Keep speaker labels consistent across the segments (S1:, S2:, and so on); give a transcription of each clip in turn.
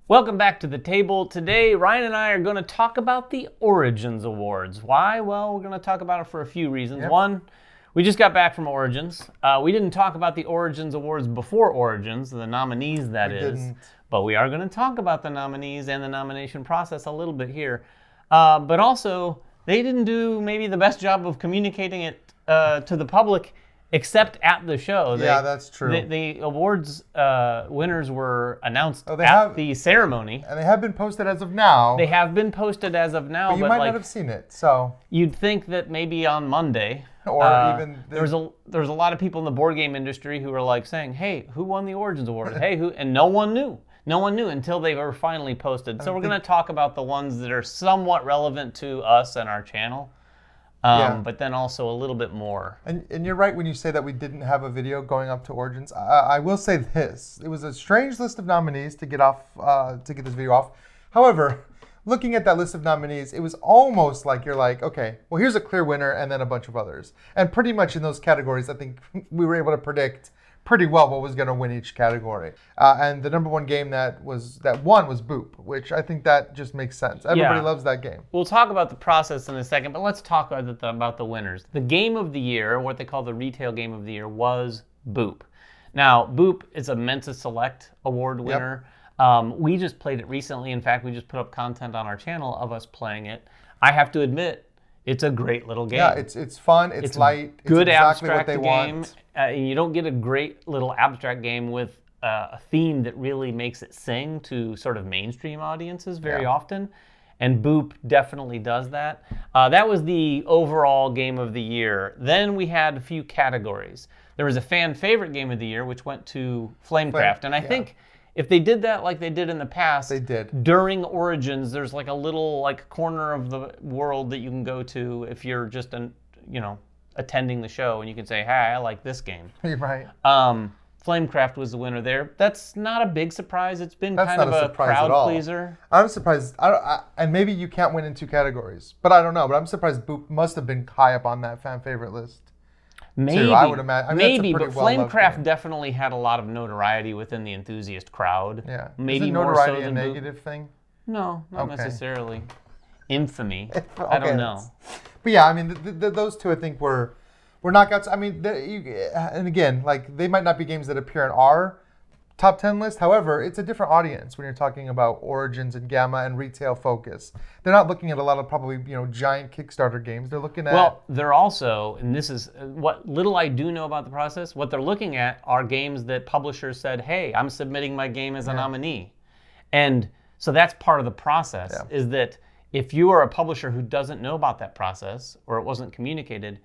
S1: Welcome back to the table. Today, Ryan and I are going to talk about the Origins Awards. Why? Well, we're going to talk about it for a few reasons.
S2: Yep.
S1: One, we just got back from Origins. We didn't talk about the Origins Awards before Origins, the nominees that is. But we are going to talk about the nominees and the nomination process a little bit here. But also, they didn't do maybe the best job of communicating it to the public, except at the show.
S2: Yeah, that's true.
S1: The awards winners were announced the ceremony.
S2: And they have been posted as of now.
S1: They have been posted as of now.
S2: But you might not have seen it, so.
S1: You'd think that maybe on Monday.
S2: Or even.
S1: There's a lot of people in the board game industry who were like saying, hey, who won the Origins Award? Hey, who? And no one knew. No one knew until they were finally posted. So we're going to talk about the ones that are somewhat relevant to us and our channel. But then also a little bit more.
S2: And you're right when you say that we didn't have a video going up to Origins. I will say this: it was a strange list of nominees to get this video off. However, looking at that list of nominees, it was almost like you're like, okay, well here's a clear winner and then a bunch of others. And pretty much in those categories, I think we were able to predict pretty well what was going to win each category. And the number one game that won was Boop, which I think that just makes sense. Everybody loves that game.
S1: We'll talk about the process in a second, but let's talk about the winners. The game of the year, or what they call the retail game of the year, was Boop. Now, Boop is a Mensa Select Award winner. Yep. We just played it recently. In fact, we just put up content on our channel of us playing it. I have to admit, it's a great little game.
S2: Yeah, it's fun, it's light,
S1: good,
S2: it's exactly
S1: abstract
S2: what they
S1: game.
S2: want.
S1: You don't get a great little abstract game with a theme that really makes it sing to sort of mainstream audiences very often. And Boop definitely does that. That was the overall game of the year. Then we had a few categories. There was a fan favorite game of the year, which went to Flamecraft. And I think if they did that like they did in the past,
S2: they did.
S1: During Origins, there's like a little corner of the world that you can go to if you're just attending the show, and you can say, hey, I like this game.
S2: You're right.
S1: Flamecraft was the winner there. That's not a big surprise. It's been
S2: That's
S1: kind of
S2: not
S1: a crowd pleaser.
S2: I'm surprised. And maybe you can't win in two categories, but I don't know. But I'm surprised Boop must have been high up on that fan favorite list.
S1: Maybe,
S2: too, I would imagine.
S1: Maybe, but Flamecraft definitely had a lot of notoriety within the enthusiast crowd.
S2: Yeah.
S1: Maybe
S2: Isn't
S1: more
S2: notoriety
S1: so than
S2: a
S1: Boop.
S2: negative thing?
S1: No, not necessarily. Infamy.
S2: Okay,
S1: I don't know.
S2: But yeah, I mean, those two I think were knockouts. I mean, and again, like they might not be games that appear in our top 10 list. However, it's a different audience when you're talking about Origins and Gamma and retail focus. They're not looking at a lot of probably giant Kickstarter games. They're looking at
S1: they're also, and this is what little I do know about the process. What they're looking at are games that publishers said, "Hey, I'm submitting my game as a nominee," and so that's part of the process. Is that if you are a publisher who doesn't know about that process or it wasn't communicated,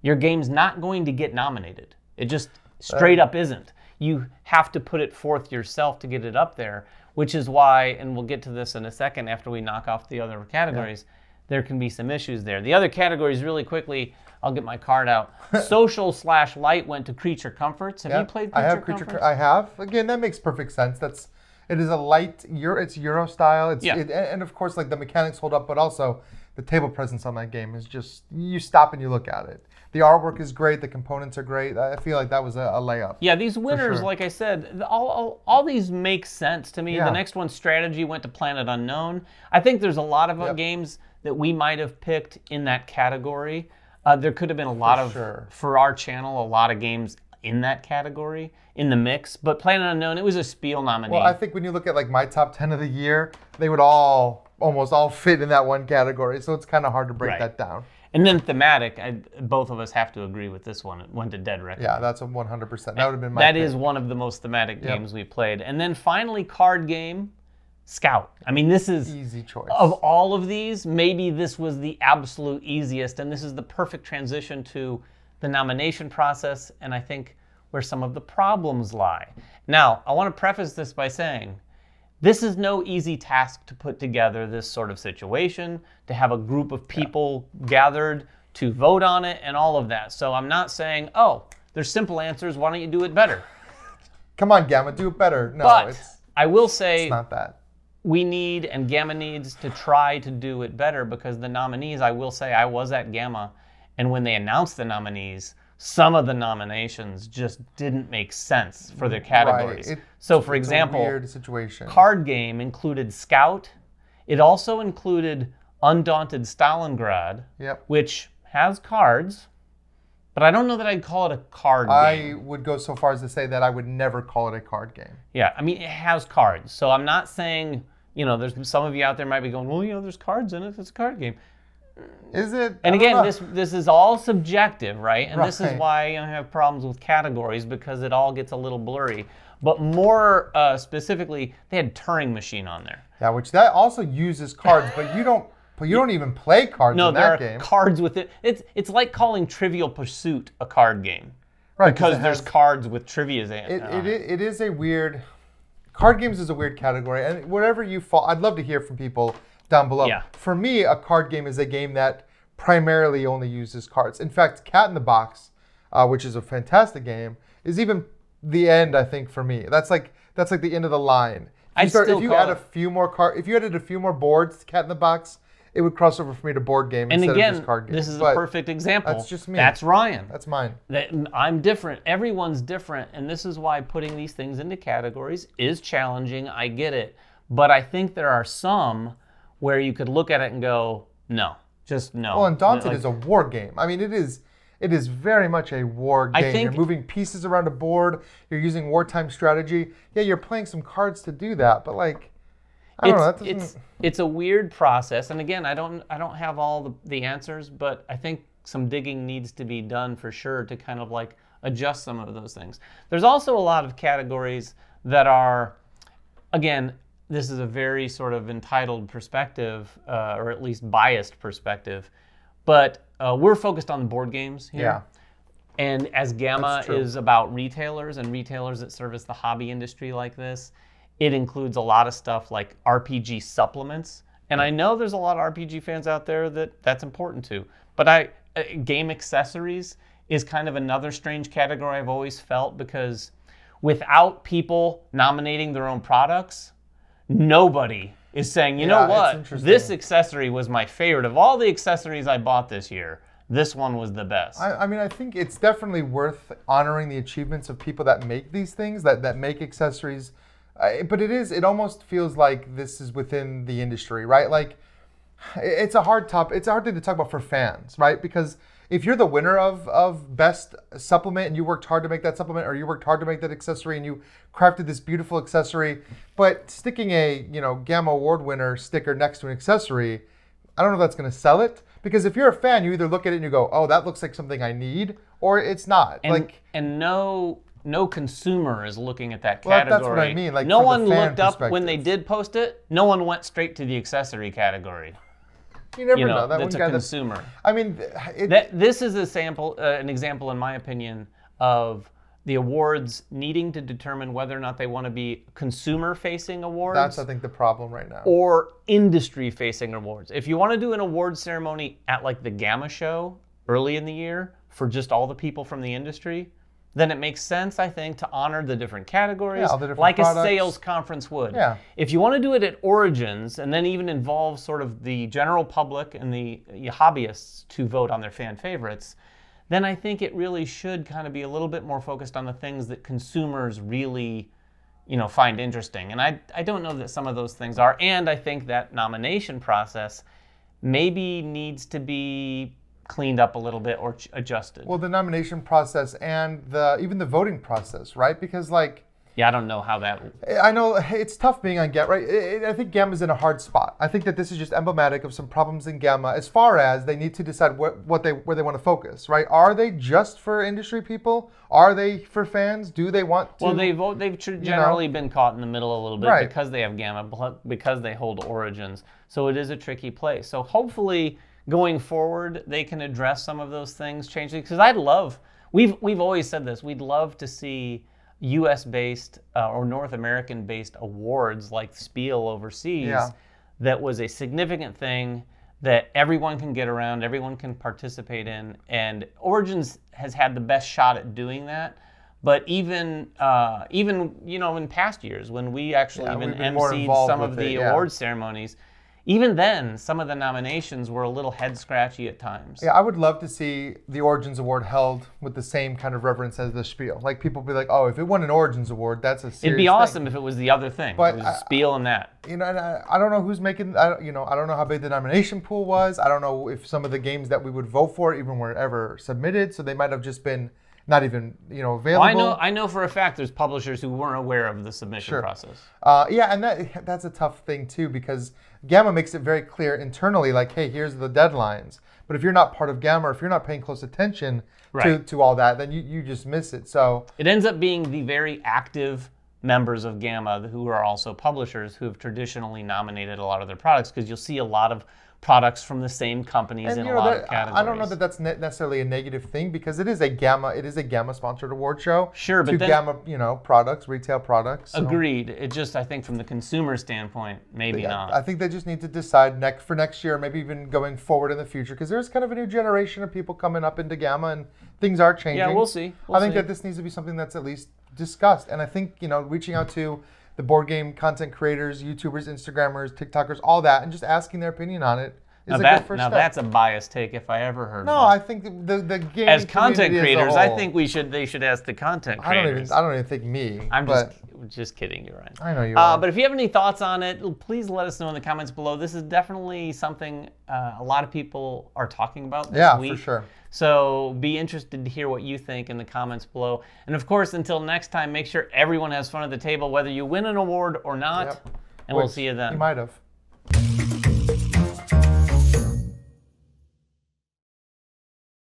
S1: your game's not going to get nominated. It just straight up isn't. You have to put it forth yourself to get it up there, which is why, and we'll get to this in a second after we knock off the other categories, there can be some issues there. The other categories, really quickly, I'll get my card out. Social/light went to Creature Comforts. Have you played Creature Comforts?
S2: I have. Again, that makes perfect sense. It is a light, it's Euro style. And of course, like the mechanics hold up, but also the table presence on that game is just, you stop and you look at it. The artwork is great. The components are great. I feel like that was a layup.
S1: Yeah, these winners, like I said, all these make sense to me. Yeah. The next one, Strategy, went to Planet Unknown. I think there's a lot of games that we might have picked in that category. There could have been a lot for our channel, a lot of games in that category, in the mix. But Planet Unknown, it was a Spiel nominee.
S2: Well, I think when you look at like my top 10 of the year, they would almost all fit in that one category. So it's kind of hard to break that down.
S1: And then thematic, both of us have to agree with this one. It went to Dead Reckoning.
S2: Yeah, that's a 100%. That would have been my
S1: pick.
S2: That
S1: is one of the most thematic games we played. And then finally, card game, Scout. I mean, this is...
S2: Easy choice.
S1: Of all of these, maybe this was the absolute easiest. And this is the perfect transition to the nomination process, and I think where some of the problems lie. Now, I want to preface this by saying, this is no easy task to put together this sort of situation, to have a group of people gathered to vote on it and all of that. So I'm not saying, oh, there's simple answers, why don't you do it better?
S2: Come on, Gamma, do it better. No,
S1: but I will say
S2: it's not that.
S1: We need, and Gamma needs to try to do it better, because the nominees, I will say, I was at Gamma, and when they announced the nominees, some of the nominations just didn't make sense for their categories.
S2: Right.
S1: So, for
S2: It's
S1: example,
S2: a weird situation.
S1: card game included Scout. It also included Undaunted Stalingrad,
S2: Yep.
S1: which has cards, but I don't know that I'd call it a card game.
S2: I would go so far as to say that I would never call it a card game.
S1: Yeah, I mean, it has cards. So I'm not saying, there's some of you out there might be going, well, there's cards in it if it's a card game.
S2: Is it?
S1: And again, this is all subjective, right? And this is
S2: Right.
S1: why I have problems with categories, because it all gets a little blurry. But more specifically, they had Turing Machine on there.
S2: Yeah, which that also uses cards, but you don't even play cards
S1: No,
S2: in
S1: there
S2: that
S1: are
S2: game.
S1: cards with it. It's like calling Trivial Pursuit a card game.
S2: Right,
S1: Because there's cards with trivia in it.
S2: It is a weird... Card games is a weird category, and whatever you fall... I'd love to hear from people down below.
S1: Yeah.
S2: For me, a card game is a game that primarily only uses cards. In fact, Cat in the Box, which is a fantastic game, is even the end, I think, for me. That's like the end of the line. If you added a few more boards to Cat in the Box, it would cross over for me to board game instead of just card game.
S1: This is a perfect example.
S2: That's just me.
S1: That's Ryan.
S2: That's mine.
S1: I'm different. Everyone's different, and this is why putting these things into categories is challenging. I get it. But I think there are some where you could look at it and go, no, just no.
S2: Well, Undaunted is a war game. I mean, it is very much a war game. You're moving pieces around a board. You're using wartime strategy. Yeah, you're playing some cards to do that, but I don't know.
S1: It's a weird process, and again, I don't have all the answers, but I think some digging needs to be done for sure to kind of adjust some of those things. There's also a lot of categories that are, again, this is a very sort of entitled perspective, or at least biased perspective, but we're focused on the board games here.
S2: Yeah.
S1: And as Gamma is about retailers and retailers that service the hobby industry like this, it includes a lot of stuff like RPG supplements. And I know there's a lot of RPG fans out there that's important to. But game accessories is kind of another strange category I've always felt, because without people nominating their own products, nobody is saying, you know what, this accessory was my favorite. Of all the accessories I bought this year, this one was the best.
S2: I mean, I think it's definitely worth honoring the achievements of people that make these things, that make accessories. But it almost feels like this is within the industry, right? Like, it's a hard thing to talk about for fans, right? Because if you're the winner of best supplement and you worked hard to make that supplement, or you worked hard to make that accessory and you crafted this beautiful accessory, but sticking a Gamma Award winner sticker next to an accessory, I don't know if that's going to sell it. Because if you're a fan, you either look at it and you go, oh, that looks like something I need, or it's not.
S1: And no consumer is looking at that category.
S2: Well, that's what I mean. Like,
S1: no one looked up when they did post it. No one went straight to the accessory category.
S2: You never know.
S1: That's a consumer.
S2: I mean,
S1: this is an example, in my opinion, of the awards needing to determine whether or not they want to be consumer-facing awards.
S2: That's, I think, the problem right now.
S1: Or industry-facing awards. If you want to do an award ceremony at the Gamma show early in the year for just all the people from the industry, then it makes sense, I think, to honor the different categories, like products. A sales conference would.
S2: Yeah.
S1: If you want to do it at Origins and then even involve sort of the general public and the hobbyists to vote on their fan favorites, then I think it really should kind of be a little bit more focused on the things that consumers really, find interesting. And I don't know that some of those things are. And I think that nomination process maybe needs to be cleaned up a little bit or adjusted.
S2: Well, the nomination process and even the voting process, right? Because
S1: yeah, I don't know how that...
S2: I know it's tough being on Gamma, right? I think Gamma's in a hard spot. I think that this is just emblematic of some problems in Gamma as far as they need to decide where they want to focus, right? Are they just for industry people? Are they for fans? Do they want to...
S1: Well, they've generally been caught in the middle a little bit because they have Gamma, because they hold Origins. So it is a tricky place. So hopefully going forward, they can address some of those things, change things. Because we've always said this, we'd love to see U.S.-based or North American-based awards like Spiel overseas. That was a significant thing that everyone can get around, everyone can participate in, and Origins has had the best shot at doing that. But even in past years when we actually even emceed some of the award ceremonies, even then, some of the nominations were a little head scratchy at times.
S2: Yeah, I would love to see the Origins Award held with the same kind of reverence as the Spiel. Like people be like, oh, if it won an Origins Award, that's a serious
S1: It'd be
S2: thing.
S1: awesome if it was the other thing.
S2: But
S1: it was a Spiel and that.
S2: And I don't know who's making. I don't know how big the nomination pool was. I don't know if some of the games that we would vote for even were ever submitted. So they might have just been not even available.
S1: Well, I know for a fact there's publishers who weren't aware of the submission process.
S2: Yeah, and that's a tough thing too, because GAMA makes it very clear internally, like, hey, here's the deadlines. But if you're not part of GAMA, or if you're not paying close attention to all that, then you just miss it. So
S1: it ends up being the very active members of GAMA who are also publishers who have traditionally nominated a lot of their products, because you'll see a lot of products from the same companies in a lot of categories.
S2: I don't know that that's necessarily a negative thing, because it is a GAMA sponsored award show.
S1: Sure, but then
S2: GAMA, products, retail products. So.
S1: Agreed. It just, I think from the consumer standpoint, maybe not.
S2: I think they just need to decide for next year, maybe even going forward in the future, because there's kind of a new generation of people coming up into GAMA, and things are changing.
S1: Yeah, we'll see.
S2: I think that this needs to be something that's at least discussed, and I think reaching out to the board game content creators, YouTubers, Instagrammers, TikTokers, all that, and just asking their opinion on it is a good first step.
S1: Now that's a biased take if I ever heard.
S2: No,
S1: one.
S2: I think the game
S1: as content creators,
S2: I
S1: think they should ask the content creators.
S2: I don't even think me.
S1: I'm just kidding. You're right.
S2: I know you are.
S1: But if you have any thoughts on it, please let us know in the comments below. This is definitely something a lot of people are talking about this week.
S2: Yeah, for sure.
S1: So be interested to hear what you think in the comments below. And of course, until next time, make sure everyone has fun at the table, whether you win an award or not. Yep. And we'll see you then.
S2: You might have.